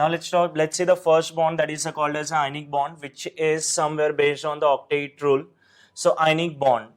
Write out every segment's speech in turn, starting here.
Now let's say the first bond, that is called as an ionic bond, which is somewhere based on the octet rule. So ionic bond.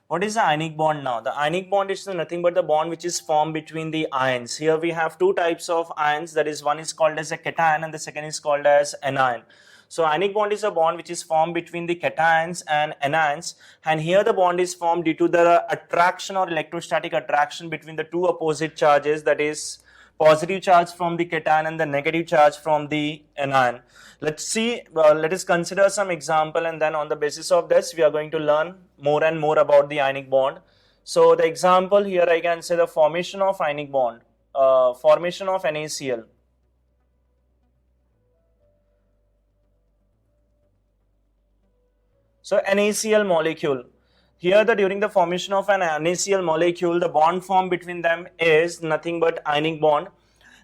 What is the ionic bond now? The ionic bond is nothing but the bond which is formed between the ions. Here we have two types of ions, that is one is called as a cation and the second is called as anion. So ionic bond is a bond which is formed between the cations and anions, and here the bond is formed due to the attraction or electrostatic attraction between the two opposite charges, that is positive charge from the cation and the negative charge from the anion. Let us consider some example, and then on the basis of this we are going to learn more and more about the ionic bond. So the example here, I can say the formation of ionic bond, formation of NaCl. So NaCl molecule. Here during the formation of an NaCl molecule, the bond formed between them is nothing but ionic bond.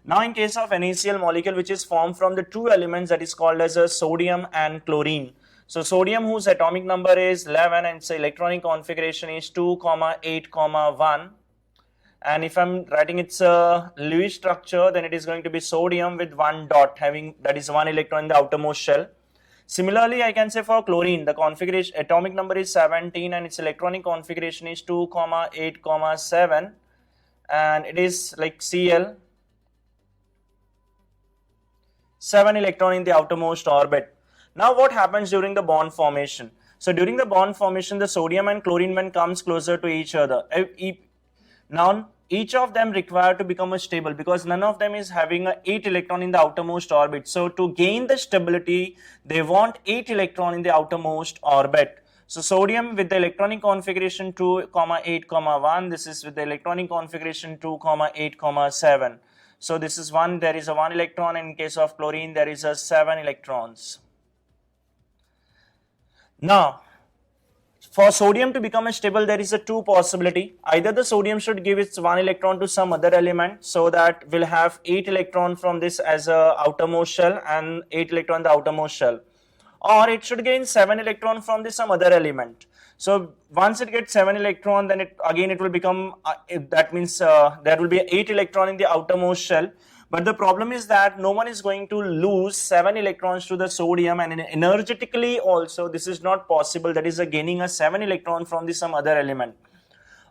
Now in case of NaCl molecule, which is formed from the two elements, that is called as a sodium and chlorine. So sodium, whose atomic number is 11 and its electronic configuration is 2, 8, 1. And if I'm writing its Lewis structure, then it is going to be sodium with one dot, having that is one electron in the outermost shell. Similarly, I can say for chlorine, the configuration atomic number is 17 and its electronic configuration is 2, 8, 7, and it is like Cl, 7 electron in the outermost orbit. Now what happens during the bond formation? So during the bond formation, the sodium and chlorine, when comes closer to each other, now each of them require to become stable, because none of them is having a 8 electron in the outermost orbit. So to gain the stability, they want 8 electron in the outermost orbit. So sodium with the electronic configuration 2, 8, 1, this is with the electronic configuration 2, 8, 7. So this is 1, there is a 1 electron, and in case of chlorine there is a 7 electrons. Now for sodium to become stable, there is a two possibility. Either the sodium should give its 1 electron to some other element, so that we'll have 8 electron from this as a outermost shell and 8 electron in the outermost shell, or it should gain 7 electron from this some other element. So once it gets 7 electron, then it will become that means there will be 8 electron in the outermost shell. But the problem is that no one is going to lose 7 electrons to the sodium, and energetically also this is not possible, that is gaining a 7 electron from the some other element.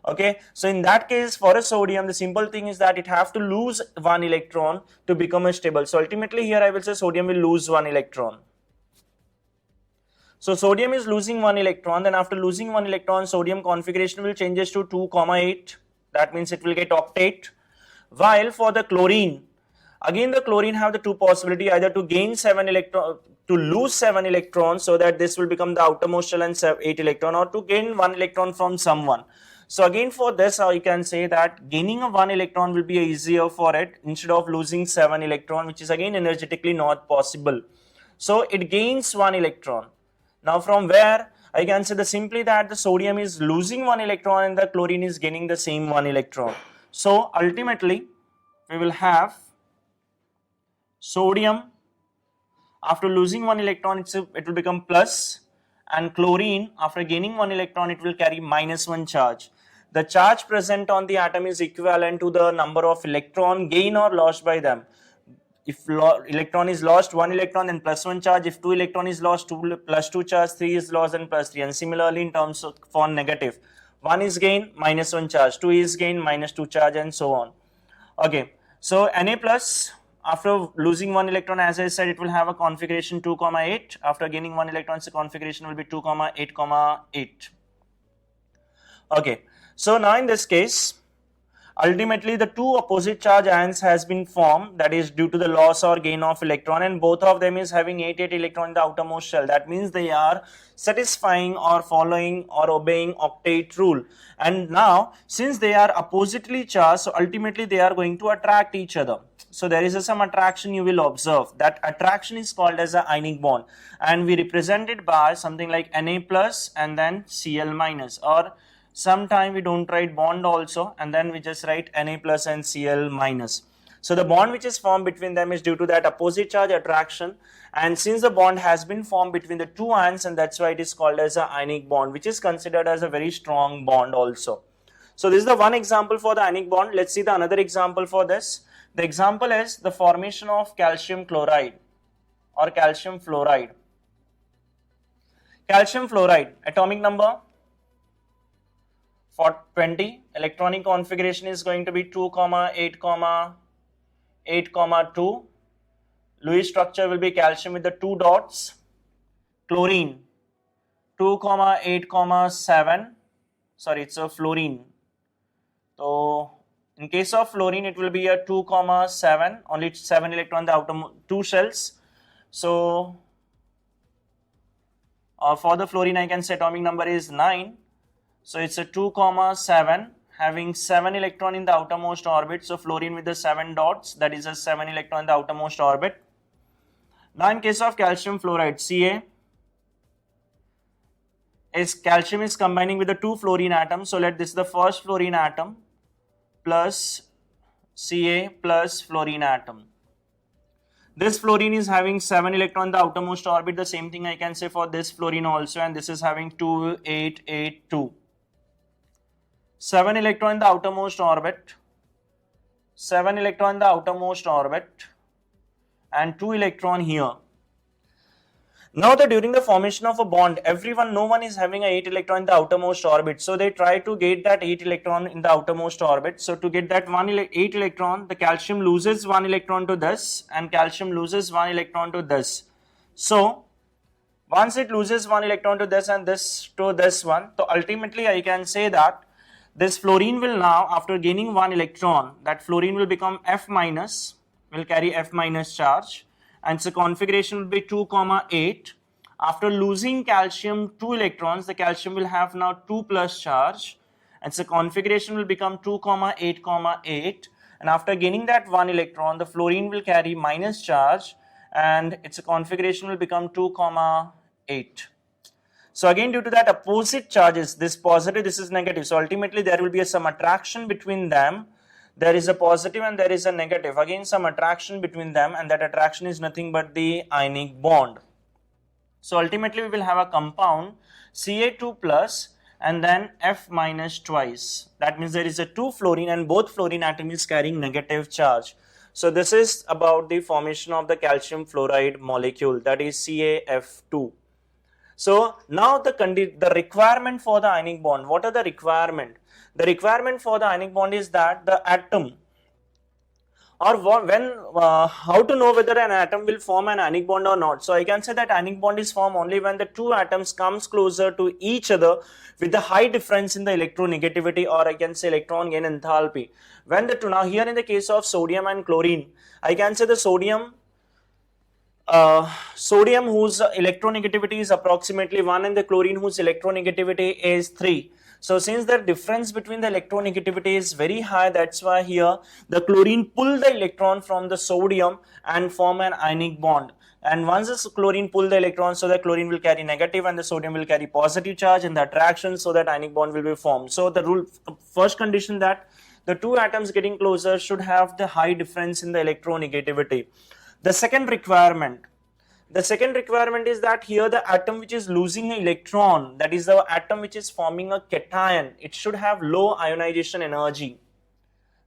Okay, so in that case for a sodium, the simple thing is that it have to lose 1 electron to become stable. So ultimately here I will say sodium will lose 1 electron. So sodium is losing 1 electron, then after losing 1 electron, sodium configuration will changes to 2, 8, that means it will get octet. While for the chlorine, again the chlorine have the two possibility, either to gain 7 electron, to lose 7 electrons, so that this will become the outermost shell and 8 electron, or to gain 1 electron from someone. So again for this, I can say that gaining a 1 electron will be easier for it instead of losing 7 electron, which is again energetically not possible. So it gains 1 electron. Now from where I can say simply that the sodium is losing 1 electron and the chlorine is gaining the same 1 electron. So ultimately we will have sodium, after losing 1 electron it will become plus, and chlorine after gaining 1 electron it will carry -1 charge. The charge present on the atom is equivalent to the number of electron gain or lost by them. If electron is lost, 1 electron, then +1 charge. If 2 electron is lost, 2 plus 2 charge, 3 is lost, and +3. And similarly in terms of for negative, 1 is gain, -1 charge, 2 is gain, -2 charge, and so on. Okay, so Na plus, after losing 1 electron, as I said, it will have a configuration 2, 8. After gaining 1 electron, the configuration will be 2, 8, 8. Okay, so now in this case, ultimately the two opposite charge ions has been formed, that is due to the loss or gain of electron, and both of them is having 8 electron in the outermost shell. That means they are satisfying or following or obeying octet rule. And now since they are oppositely charged, so ultimately they are going to attract each other. So there is some attraction you will observe. That attraction is called as a ionic bond, and we represent it by something like Na plus and then Cl minus, or sometime we don't write bond also, and then we just write Na plus and Cl minus. So the bond which is formed between them is due to that opposite charge attraction, and since the bond has been formed between the two ions, and that's why it is called as a ionic bond, which is considered as a very strong bond also. So this is the one example for the ionic bond. Let's see the another example for this. The example is the formation of calcium chloride or calcium fluoride. Calcium fluoride, atomic number for 20, electronic configuration is going to be 2, 8, 8, 2. Lewis structure will be calcium with the 2 dots. Chlorine 2, 8, 7. Sorry, it's a fluorine. So in case of fluorine, it will be a 2, 7. Only 7 electron, the outer 2 shells. So for the fluorine, I can say atomic number is 9. So it's a 2, 7 having 7 electron in the outermost orbit. So fluorine with the 7 dots, that is a 7 electron in the outermost orbit. Now in case of calcium fluoride, Ca is calcium is combining with the 2 fluorine atoms. So let this the first fluorine atom plus Ca plus fluorine atom. This fluorine is having 7 electron in the outermost orbit. The same thing I can say for this fluorine also, and this is having 2, 8, 8, 2. 7 electron in the outermost orbit, 7 electron in the outermost orbit, and 2 electron here. Now that during the formation of a bond, no one is having a 8 electron in the outermost orbit. So they try to get that 8 electron in the outermost orbit. So to get that 8 electron, the calcium loses 1 electron to this, and calcium loses 1 electron to this. So once it loses 1 electron to this and this to this one, so ultimately I can say that this fluorine will now, after gaining 1 electron, that fluorine will become F minus, will carry F minus charge, and so configuration will be 2, 8. After losing calcium 2 electrons, the calcium will have now 2 plus charge, and so configuration will become 2, 8, 8. And after gaining that 1 electron, the fluorine will carry minus charge, and its configuration will become 2, 8. So again, due to that opposite charges, this positive, this is negative. So ultimately there will be some attraction between them. There is a positive and there is a negative. Again, some attraction between them, and that attraction is nothing but the ionic bond. So ultimately we will have a compound Ca2 plus and then F minus twice. That means there is a 2 fluorine and both fluorine atom is carrying negative charge. So this is about the formation of the calcium fluoride molecule, that is CaF2. So now the requirement for the ionic bond, what are the requirement? The requirement for the ionic bond is that the atom, or how to know whether an atom will form an ionic bond or not. So I can say that ionic bond is formed only when the 2 atoms comes closer to each other with the high difference in the electronegativity, or I can say electron gain enthalpy. When the two, now here in the case of sodium and chlorine, I can say the sodium whose electronegativity is approximately 1 and the chlorine whose electronegativity is 3. So since the difference between the electronegativity is very high, that's why here the chlorine pull the electron from the sodium and form an ionic bond. And once the chlorine pull the electron, so the chlorine will carry negative and the sodium will carry positive charge in the attraction, so that ionic bond will be formed. So the rule, first condition, that the 2 atoms getting closer should have the high difference in the electronegativity. The second requirement is that here the atom which is losing an electron, that is the atom which is forming a cation, it should have low ionization energy.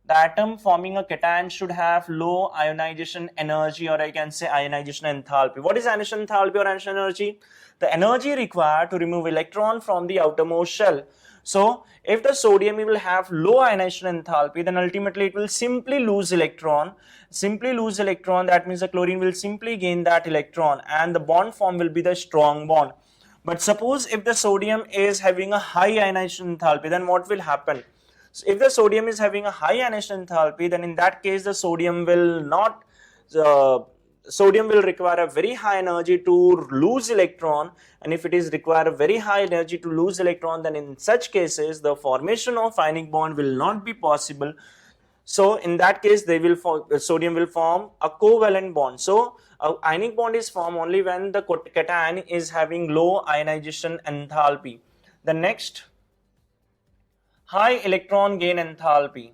The atom forming a cation should have low ionization energy, or I can say ionization enthalpy. What is ionization enthalpy or ionization energy? The energy required to remove electron from the outermost shell. So if the sodium will have low ionization enthalpy, then ultimately it will simply lose electron. That means the chlorine will simply gain that electron, and the bond form will be the strong bond. But suppose if the sodium is having a high ionization enthalpy, then what will happen? So if the sodium is having a high ionization enthalpy, then in that case the sodium will require a very high energy to lose electron, and if it is require a very high energy to lose electron, then in such cases the formation of ionic bond will not be possible. So in that case sodium will form a covalent bond. So a ionic bond is formed only when the cation is having low ionization enthalpy. The next, high electron gain enthalpy.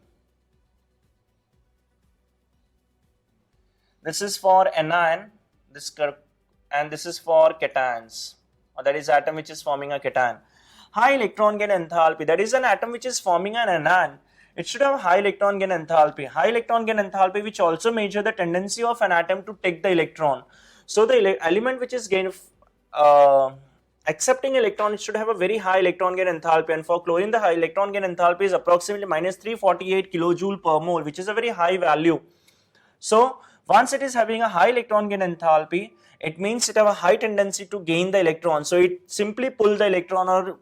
This is for anion, and this is for cations, or that is atom which is forming a cation. High electron gain enthalpy, that is an atom which is forming an anion. it should have high electron gain enthalpy. High electron gain enthalpy, which also measure the tendency of an atom to take the electron. So the element which is accepting electron, it should have a very high electron gain enthalpy, and for chlorine the high electron gain enthalpy is approximately minus 348 kilojoule per mole, which is a very high value. So once it is having a high electron gain enthalpy, it means it have a high tendency to gain the electron. So it simply pull the electron, or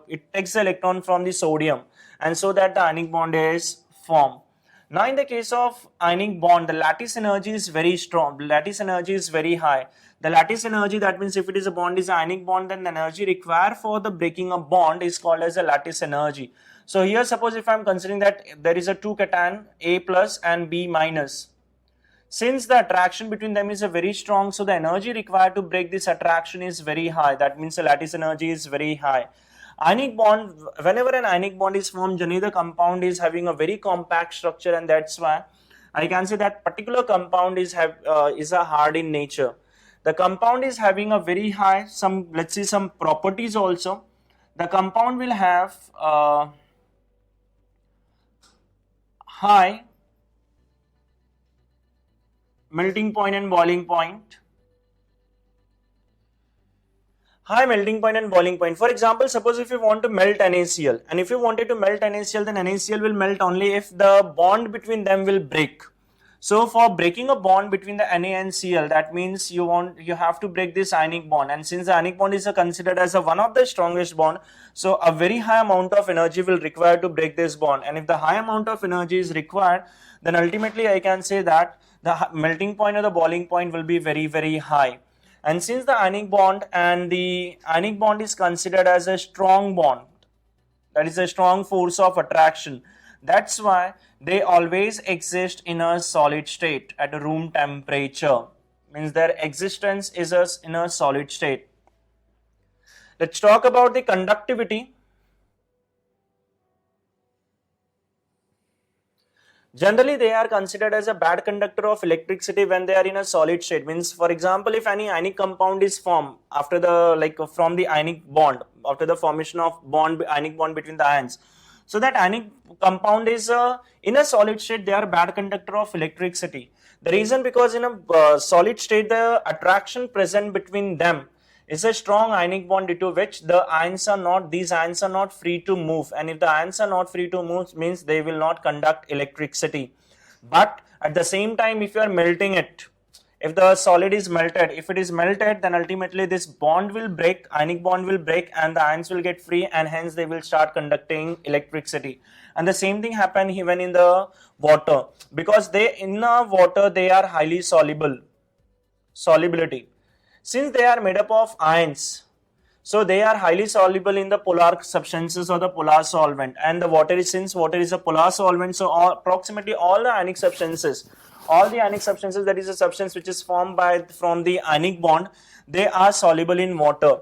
it takes the electron from the sodium, and so that the ionic bond is formed. Now in the case of ionic bond, the lattice energy is very strong, lattice energy is very high. The lattice energy, that means if it is a bond is ionic bond, then the energy required for the breaking a bond is called as a lattice energy. So here suppose if I am considering that there is a two cation, A plus and B minus. Since the attraction between them is a very strong, so the energy required to break this attraction is very high. That means the lattice energy is very high. Ionic bond, whenever an ionic bond is formed, generally the compound is having a very compact structure, and that's why I can say that particular compound is a hard in nature. The compound is having a very high, let's see some properties also. The compound will have high melting point and boiling point. High melting point and boiling point. For example, suppose if you want to melt NaCl, and if you wanted to melt NaCl, then NaCl will melt only if the bond between them will break. So for breaking a bond between the Na and Cl, that means you have to break this ionic bond, and since the ionic bond is considered as one of the strongest bond, so a very high amount of energy will require to break this bond. And if the high amount of energy is required, then ultimately I can say that the melting point or the boiling point will be very, very high. And since the ionic bond is considered as a strong bond, that is a strong force of attraction, that's why they always exist in a solid state at a room temperature. Means their existence is in a solid state. Let's talk about the conductivity. Generally, they are considered as a bad conductor of electricity when they are in a solid state. Means, for example, if any ionic compound is formed after from the ionic bond, after the formation of ionic bond between the ions, so that ionic compound is in a solid state, they are bad conductor of electricity. The reason, because in a solid state, the attraction present between them is a strong ionic bond, due to which these ions are not free to move. And if the ions are not free to move, means they will not conduct electricity. But at the same time, if you are melting it, if the solid is melted, then ultimately this bond will break, ionic bond will break, and the ions will get free, and hence they will start conducting electricity. And the same thing happen even in the water, because in the water they are highly solubility. Since they are made up of ions, so they are highly soluble in the polar substances or the polar solvent, and since water is a polar solvent, so approximately all the ionic substances, that is a substance which is formed from the ionic bond, they are soluble in water.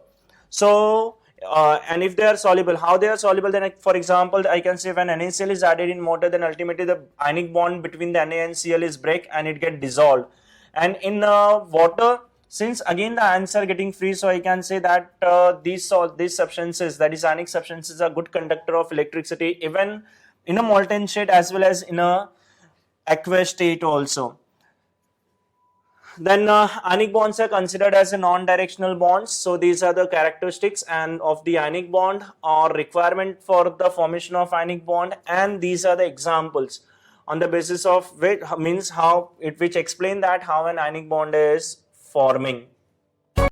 So and if they are soluble, how they are soluble, then for example I can say when NaCl is added in water, then ultimately the ionic bond between the Na and Cl is break and it get dissolved. And in water, since again the ions are getting free, so I can say that these substances, that is ionic substances, are good conductor of electricity even in a molten state as well as in a aqueous state also. Then ionic bonds are considered as a non-directional bonds. So these are the characteristics and of the ionic bond or requirement for the formation of ionic bond, and these are the examples on the basis of which explain that how an ionic bond is forming.